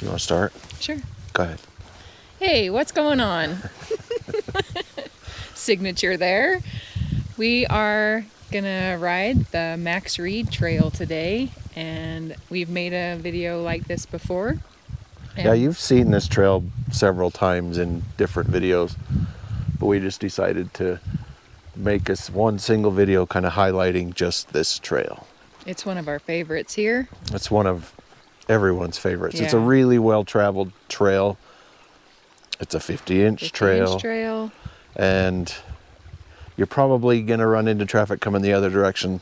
You want to start? Sure. Go ahead. Hey, what's going on? Signature there. We are gonna ride the Max Reid Trail today, and we've made a video like this before. Yeah, you've seen this trail several times in different videos, but we just decided to make us one single video kind of highlighting just this trail. It's one of our favorites here. It's one of everyone's favorites. Yeah. It's a really well-traveled trail. It's a 50-inch trail. And you're probably going to run into traffic coming the other direction.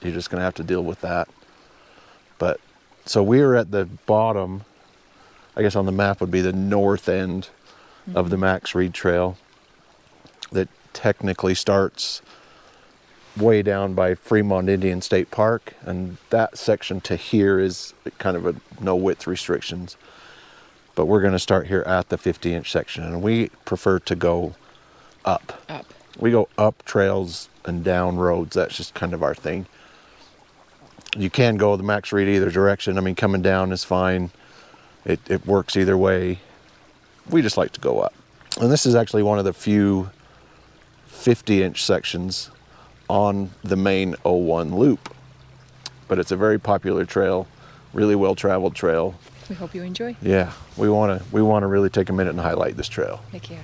You're just going to have to deal with that. But so we were at the bottom, I guess on the map would be the north end of the Max Reid Trail that technically starts way down by Fremont Indian State Park, and that section to here is kind of a no width restrictions. But we're going to start here at the 50-inch section, and we prefer to go up. We go up trails and down roads. That's just kind of our thing. You can go the Max Reid either direction. I mean, coming down is fine. It works either way. We just like to go up. And this is actually one of the few 50-inch sections on the main 01 loop. But it's a very popular trail, really well-traveled trail. We hope you enjoy. Yeah, we want to really take a minute and highlight this trail. Heck yeah.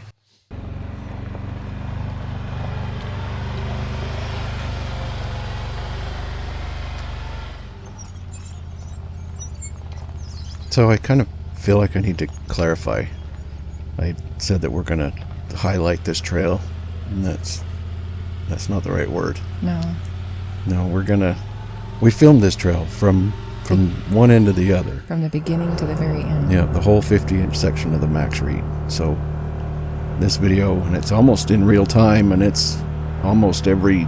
So I kind of feel like I need to clarify. I said that we're going to highlight this trail, and that's not the right word. No, we filmed this trail from one end to the other. From the beginning to the very end. Yeah, the whole 50-inch section of the Max Reid. So this video, and it's almost in real time, and it's almost every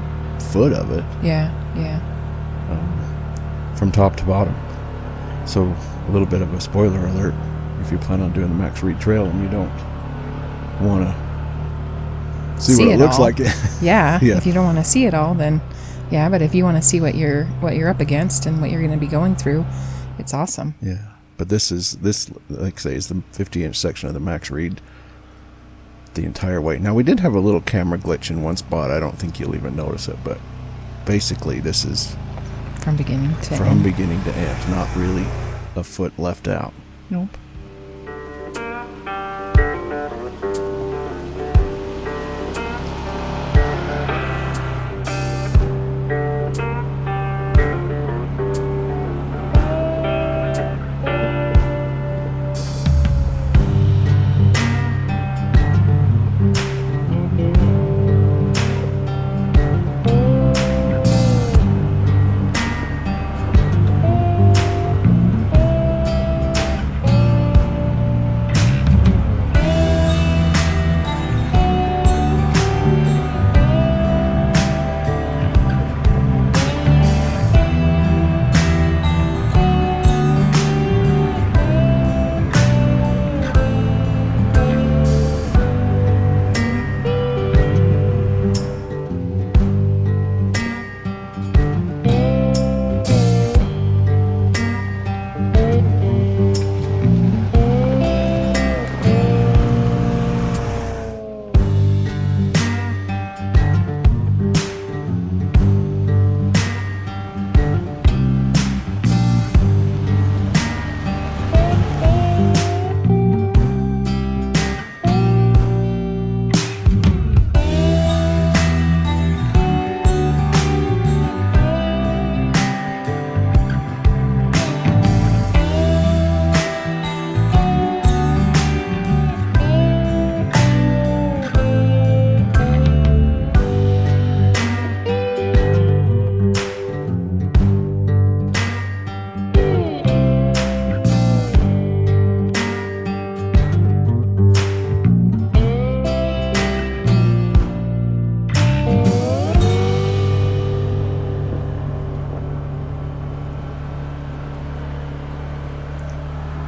foot of it. Yeah. From top to bottom. So a little bit of a spoiler alert if you plan on doing the Max Reid Trail and you don't want to see what it looks like. Yeah. If you don't want to see it all, then yeah. But if you want to see what you're up against and what you're going to be going through, it's awesome. Yeah. But this like I say is the 50-inch section of the Max Reid the entire way. Now we did have a little camera glitch in one spot. I don't think you'll even notice it, but basically this is from beginning to end. Not really a foot left out. Nope.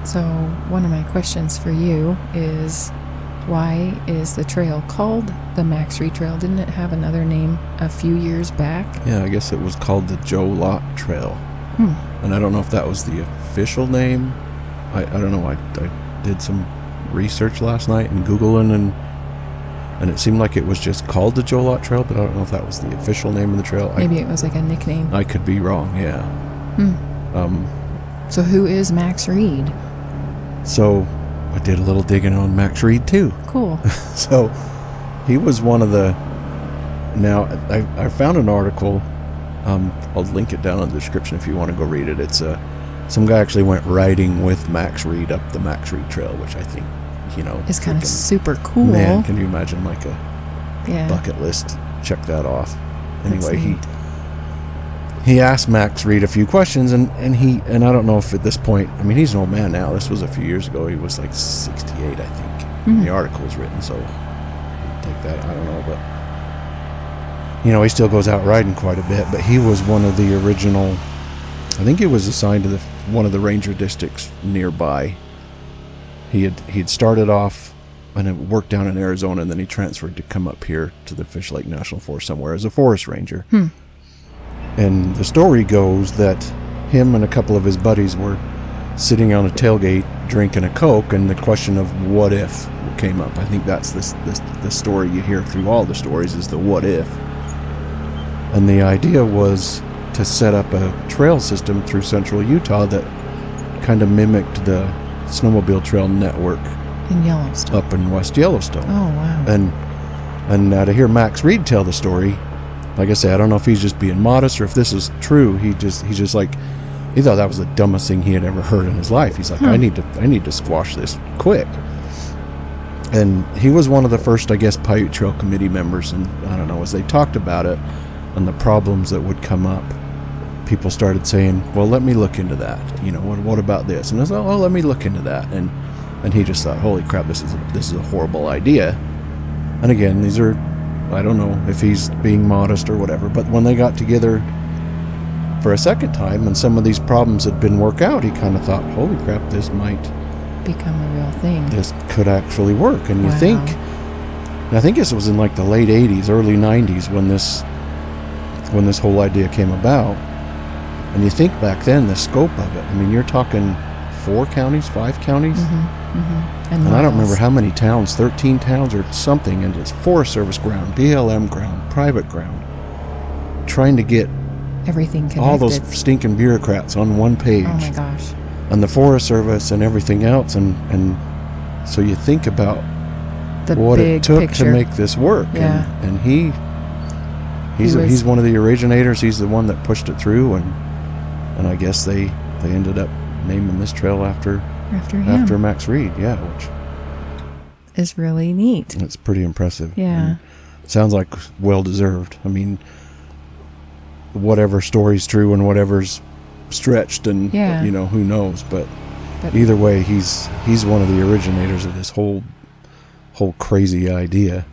So one of my questions for you is, why is the trail called the Max Reid Trail? Didn't it have another name a few years back? Yeah, I guess it was called the Joe Lott Trail. And I don't know if that was the official name I don't know. I did some research last night and Googling, and it seemed like it was just called the Jolot Trail, but I don't know if that was the official name of the trail. Maybe it was like a nickname. I could be wrong. Yeah. So who is Max Reid? So I did a little digging on Max Reid too. Cool. So he was one of the. Now I found an article. I'll link it down in the description if you want to go read it. It's some guy actually went riding with Max Reid up the Max Reid Trail, which I think, is kind of super cool. Man, can you imagine like a bucket list? Check that off. Anyway, he asked Max Reid a few questions, and I don't know if at this point, I mean, he's an old man now. This was a few years ago. He was like 68, I think. The article was written, so take that. I don't know, but he still goes out riding quite a bit. But he was one of the original. I think he was assigned to one of the ranger districts nearby. He had started off and had worked down in Arizona, and then he transferred to come up here to the Fish Lake National Forest somewhere as a forest ranger. And the story goes that him and a couple of his buddies were sitting on a tailgate drinking a Coke, and the question of what if came up. I think that's the story you hear through all the stories is the what if. And the idea was to set up a trail system through central Utah that kind of mimicked the snowmobile trail network in Yellowstone, up in West Yellowstone. Oh wow! And to hear Max Reid tell the story, like I say, I don't know if he's just being modest or if this is true. He's just like, he thought that was the dumbest thing he had ever heard in his life. He's like, I need to squash this quick. And he was one of the first, I guess, Paiute Trail Committee members. And I don't know, as they talked about it and the problems that would come up, people started saying, well, let me look into that. What about this? And I was like, oh, let me look into that. And he just thought, holy crap, this is a horrible idea. And again, these are, I don't know if he's being modest or whatever, but when they got together for a second time and some of these problems had been worked out, he kind of thought, holy crap, this might become a real thing. This could actually work. And I think this was in like the late 80s, early 90s when this whole idea came about. And you think back then, the scope of it, I mean, you're talking 4 counties, 5 counties? And I don't remember how many towns, 13 towns or something, and it's Forest Service ground, BLM ground, private ground, trying to get everything connected. All those stinking bureaucrats on one page. Oh my gosh. And the Forest Service and everything else, and so you think about what it took to make this work. Yeah. And he's one of the originators. He's the one that pushed it through, and I guess they ended up naming this trail after Max Reid. Yeah, which is really neat. It's pretty impressive. Yeah. And sounds like well deserved. I mean, whatever story's true and whatever's stretched, and who knows, but either way, he's one of the originators of this whole crazy idea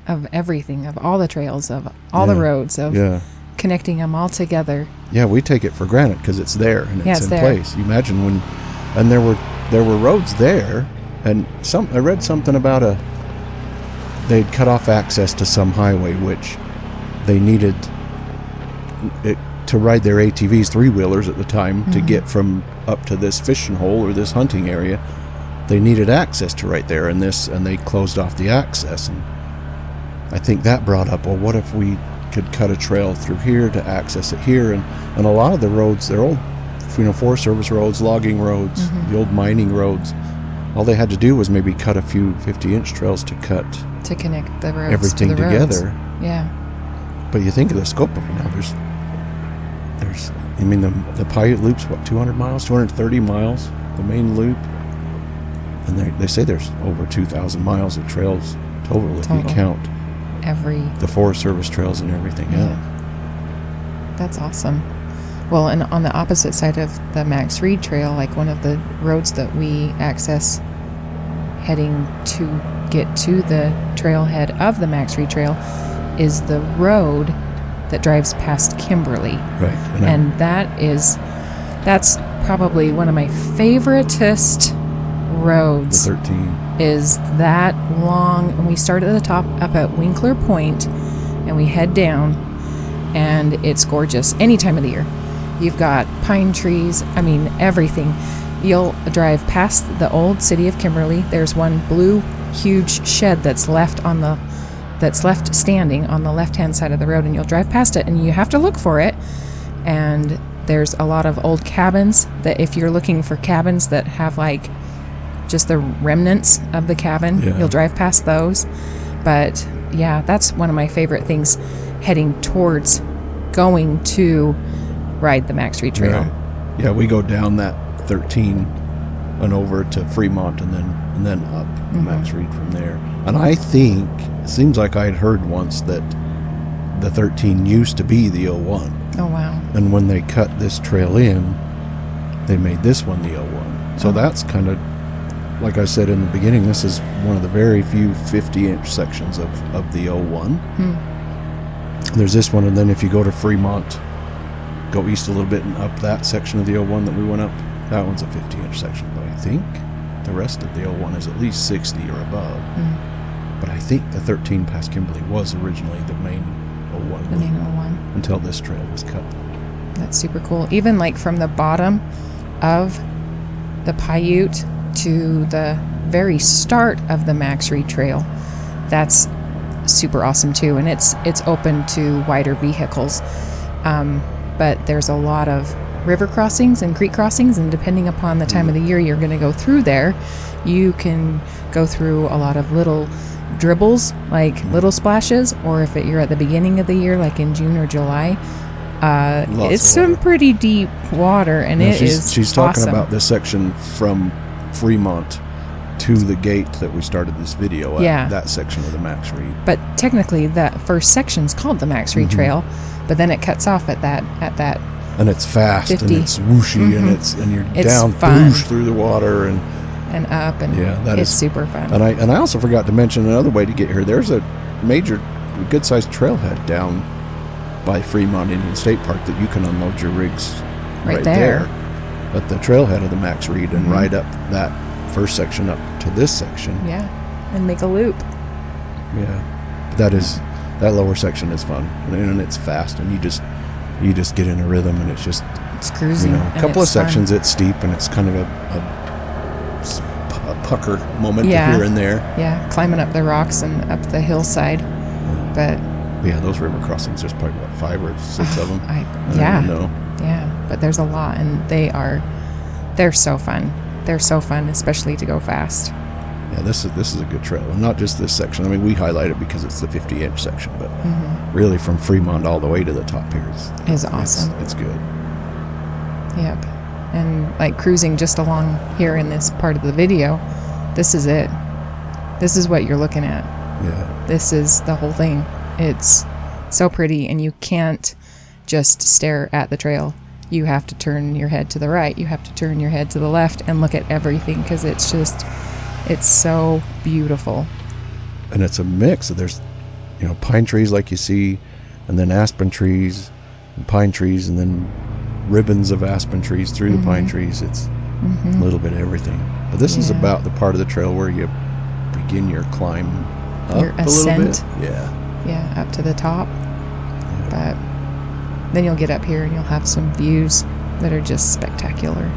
of everything, of all the trails, of all the roads, of connecting them all together. Yeah, we take it for granted because it's there and it's in place. You imagine and there were roads there, and I read something about they'd cut off access to some highway which they needed it to ride their ATVs, 3-wheelers at the time, to get from up to this fishing hole or this hunting area. They needed access to right there, and they closed off the access. And I think that brought up, well, what if we could cut a trail through here to access it here? And a lot of the roads, they're old, Forest Service roads, logging roads, the old mining roads. All they had to do was maybe cut a few 50-inch trails to connect the roads, everything to the together. Roads. Yeah. But you think of the scope of it now. There's I mean, the Paiute Loop's, 200 miles, 230 miles, the main loop. And they say there's over 2,000 miles of trails total if you count the Forest Service trails and everything else. That's awesome. Well, and on the opposite side of the Max Reid Trail, like one of the roads that we access heading to get to the trailhead of the Max Reid Trail is the road that drives past Kimberly. Right. And that's probably one of my favoritist roads. The 13 is that long, and we start at the top up at Winkler Point and we head down, and it's gorgeous any time of the year. You've got pine trees, I mean everything. you'll drive past the old city of Kimberly. There's one blue huge shed that's left standing on the left-hand side of the road, and you'll drive past it, and you have to look for it. And there's a lot of old cabins that, if you're looking for cabins that have like just the remnants of the cabin, you'll drive past those. But yeah, that's one of my favorite things, heading towards going to ride the Max Reid Trail. Yeah, we go down that 13 and over to Fremont, and then up Max Reid from there. And I think it seems like I had heard once that the 13 used to be the 01. Oh wow. And when they cut this trail in, they made this one the 01. So that's kind of, like I said in the beginning, this is one of the very few 50-inch sections of the 01. There's this one, and then if you go to Fremont, go east a little bit and up that section of the 01 that we went up, that one's a 50-inch section. But I think the rest of the 01 is at least 60 or above. But I think the 13 past Kimberly was originally the main 01. The main 01. Until this trail was cut. That's super cool. Even like from the bottom of the Paiute to the very start of the Max Reid Trail, that's super awesome too. And it's open to wider vehicles. But there's a lot of river crossings and creek crossings, and depending upon the time of the year you're going to go through there, you can go through a lot of little dribbles, like little splashes, or if you're at the beginning of the year, like in June or July, it's some pretty deep water, and she's talking awesome. About this section from Fremont to the gate that we started this video at, that section of the Max Reid. But technically that first section's called the Max Reid Trail, but then it cuts off at that and it's fast 50. and it's whooshy and you're it's down whoosh through the water and up, and that it's is super fun. And I also forgot to mention another way to get here. There's a major good-sized trailhead down by Fremont Indian State Park that you can unload your rigs right there at the trailhead of the Max Reid and ride up that first section up to this section. Yeah, and make a loop. Yeah, but that lower section is fun, and it's fast, and you just get in a rhythm, and it's cruising. A couple of sections it's steep, and it's kind of a pucker moment here and there. Yeah, climbing up the rocks and up the hillside, but yeah, those river crossings, there's probably 5 or 6 of them. I don't know. Yeah, but there's a lot, and they're so fun. They're so fun, especially to go fast. Yeah, this is a good trail, and not just this section. I mean, we highlight it because it's the 50-inch section, but really from Fremont all the way to the top here is awesome. It's good. Yep, and like cruising just along here in this part of the video, this is it. This is what you're looking at. Yeah. This is the whole thing. It's so pretty, and you can't just stare at the trail. You have to turn your head to the right. You have to turn your head to the left and look at everything, because it's so beautiful. And it's a mix. There's, pine trees like you see, and then aspen trees and pine trees, and then ribbons of aspen trees through the pine trees. It's a little bit of everything. But this is about the part of the trail where you begin your climb up your ascent. A little bit. Yeah, up to the top. But then you'll get up here and you'll have some views that are just spectacular.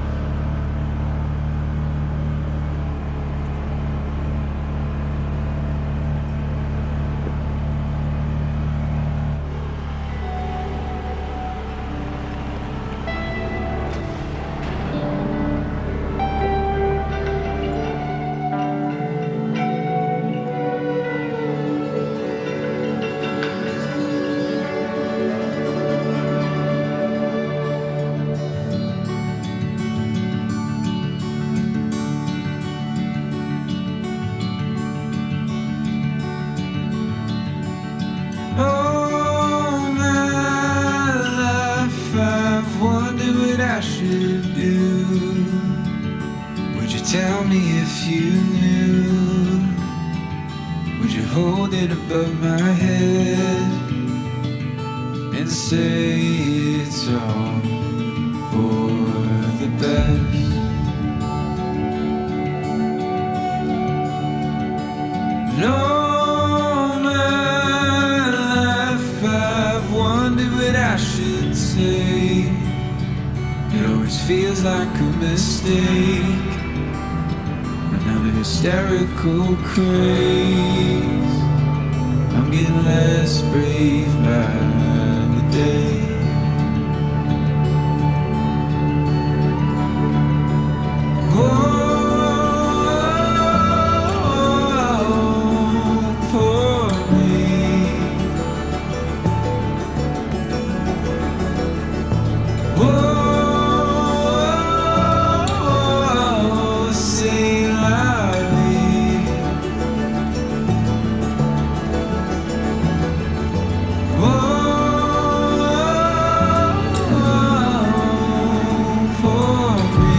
Tell me if you knew. Would you hold it above my head and say it's all for the best? No, my life I've wondered what I should say. It always feels like a mistake. Another hysterical craze. I'm getting less brave by the day. Poor me. Say loudly. Poor me.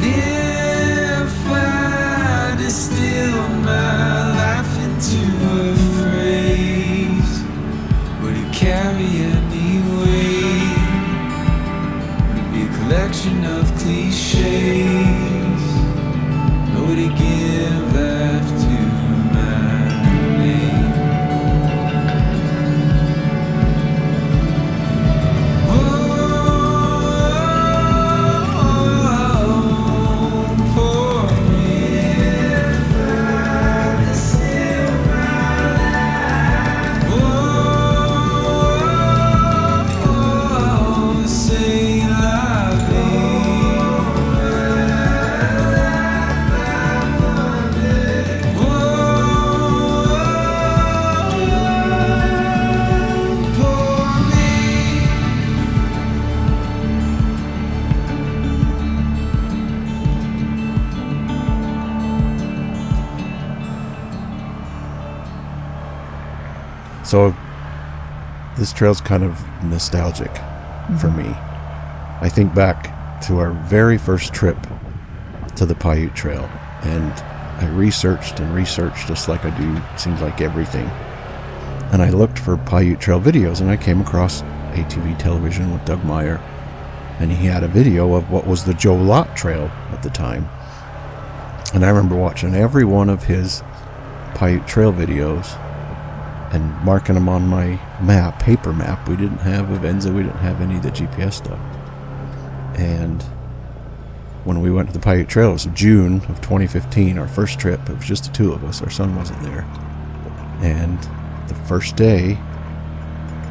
If I distill my life into a phrase, would it carry any weight? Would it be a collection of cliches? Or would it give life to my name? Poor me. If I distill my life, say loudly. Poor me. So this trail's kind of nostalgic for me. I think back to our very first trip to the Paiute Trail, and I researched just like I do, seems like everything. And I looked for Paiute Trail videos, and I came across ATV Television with Doug Meyer, and he had a video of what was the Joe Lott Trail at the time. And I remember watching every one of his Paiute Trail videos and marking them on my map, paper map. We didn't have Avenza, we didn't have any of the GPS stuff. And when we went to the Paiute Trail, it was June of 2015, our first trip. It was just the two of us. Our son wasn't there. And the first day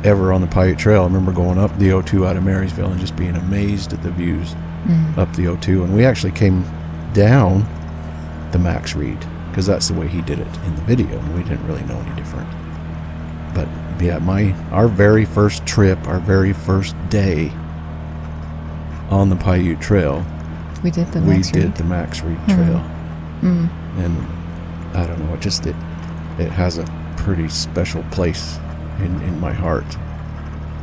ever on the Paiute Trail, I remember going up the O2 out of Marysville and just being amazed at the views up the O2. And we actually came down the Max Reid, because that's the way he did it in the video, and we didn't really know any different. But yeah, our very first trip, our very first day on the Paiute Trail, We did the Max Reid Trail. And I don't know, it has a pretty special place in my heart.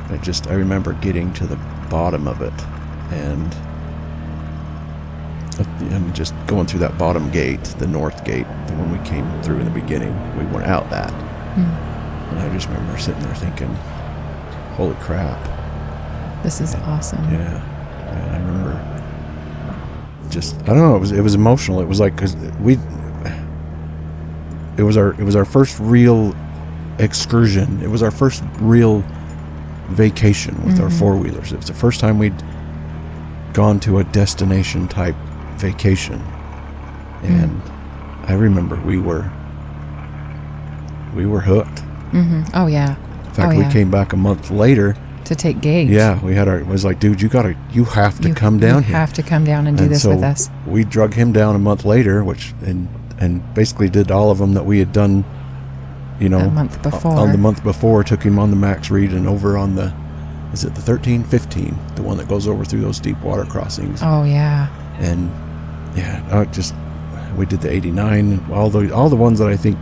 I remember getting to the bottom of it and just going through that bottom gate, the north gate, the one we came through in the beginning. We went out that. And I just remember sitting there thinking, holy crap. This is awesome. Yeah. And I remember I don't know, it was emotional. It was like, cause it was our first real excursion. It was our first real vacation with our four-wheelers. It was the first time we'd gone to a destination type vacation. And I remember we were hooked. Oh yeah. In fact, we came back a month later to take Gage. Yeah, it was like, dude, you have to come down here. You have to come down and do this with us. We drug him down a month later, and basically did all of them that we had done, a month before. On the month before, took him on the Max Reid and over on is it the 1315, the one that goes over through those deep water crossings. Oh yeah. And yeah, we did the 89, all the ones that I think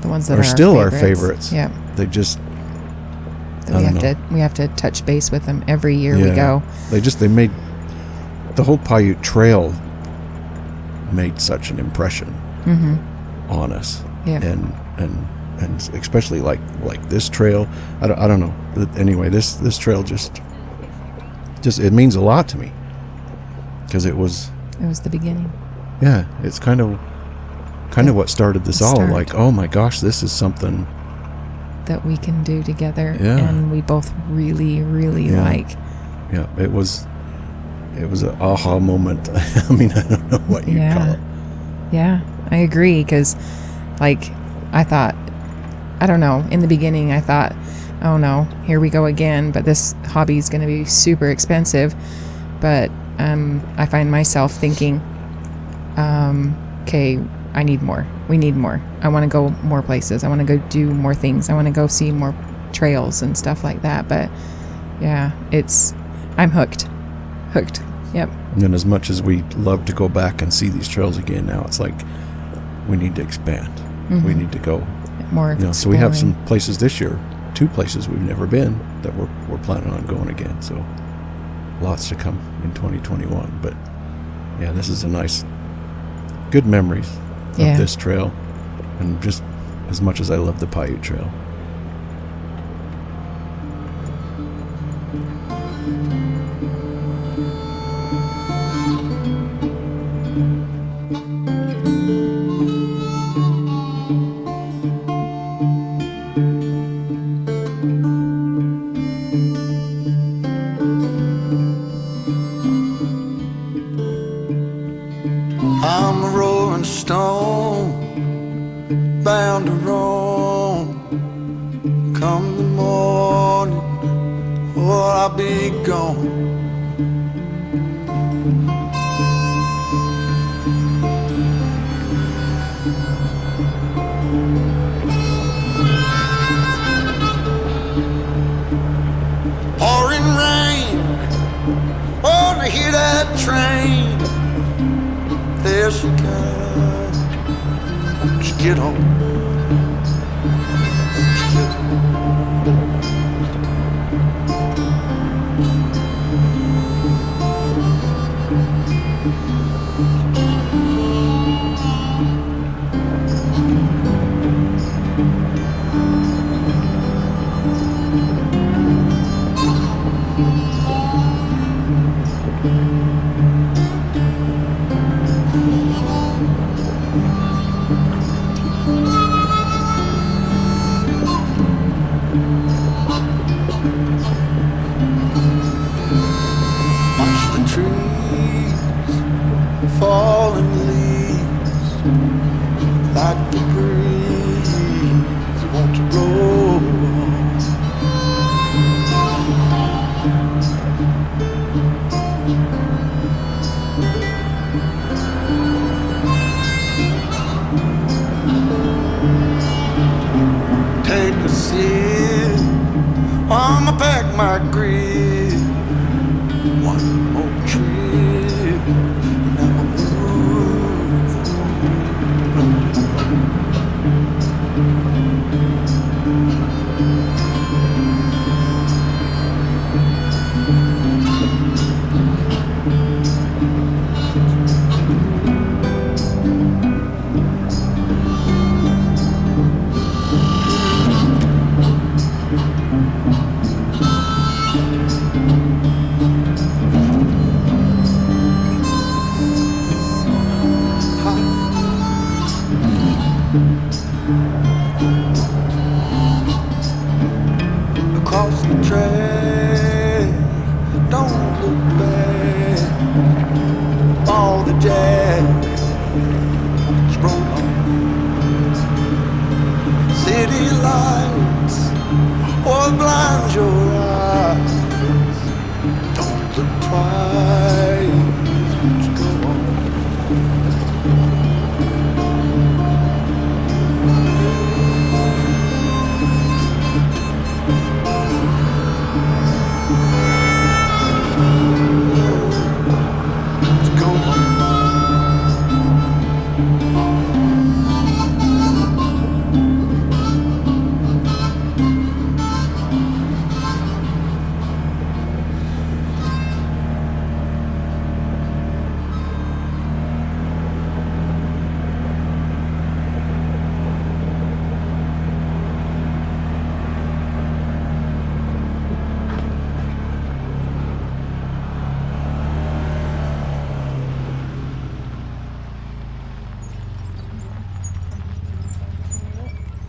the ones that are still our favorites. Yeah. They just we have to touch base with them every year we go. They made the whole Paiute Trail made such an impression on us. Yeah. And especially like this trail. I don't know. But anyway, this trail just it means a lot to me, because it was the beginning. Yeah, it's kind of what started this all. Like, oh my gosh, this is something that we can do together, Yeah. and we both really, really Yeah. like. Yeah, it was an aha moment. I mean, I don't know what you'd call it. Yeah, I agree, because like I thought, I don't know, in the beginning I thought, oh no, here we go again, but this hobby is going to be super expensive. But I find myself thinking, okay, I need more. We need more. I want to go more places. I want to go do more things. I want to go see more trails and stuff like that. But yeah, I'm hooked. Yep. And as much as we love to go back and see these trails again, now it's like we need to expand. We need to go More. so we have some places this year, 2 places we've never been that we're planning on going again. So lots to come in 2021. But yeah, this is a nice, good memories of this trail, and just as much as I love the Paiute Trail. I'm a rolling stone, bound to roam. Come the morning, or I'll be gone. Pouring rain, wanna hear that train. There she comes, just get on. Just get on. Watch the trees, falling leaves, like the breeze want to roll. Take a sip, I'ma pack my grip. One more trip, and I'll move across the track. Don't look back. All the jazz roll on. City lights, what blinds your eyes? Don't look twice. Just go on.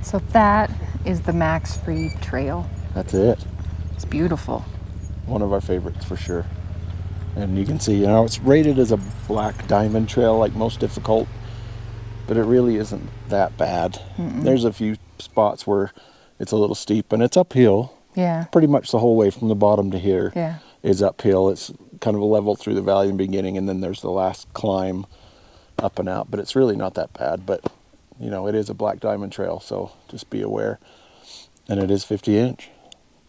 So that is the Max Reid Trail. That's it. It's beautiful. One of our favorites for sure. And you can see, you know, it's rated as a black diamond trail, like most difficult, but it really isn't that bad. There's a few spots where it's a little steep, and it's uphill. Yeah. Pretty much the whole way from the bottom to here Yeah. is uphill. It's kind of a level through the valley in the beginning, and then there's the last climb up and out, but it's really not that bad. But, you know, it is a black diamond trail, so just be aware. And it is 50-inch.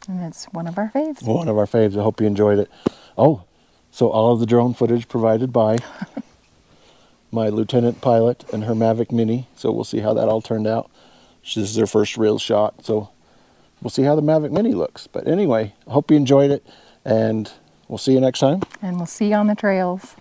And it's one of our faves. One of our faves. I hope you enjoyed it. Oh, so all of the drone footage provided by my lieutenant pilot and her Maverick Mini. So we'll see how that all turned out. This is their first real shot, so we'll see how the Maverick Mini looks. But anyway, I hope you enjoyed it, and we'll see you next time. And we'll see you on the trails.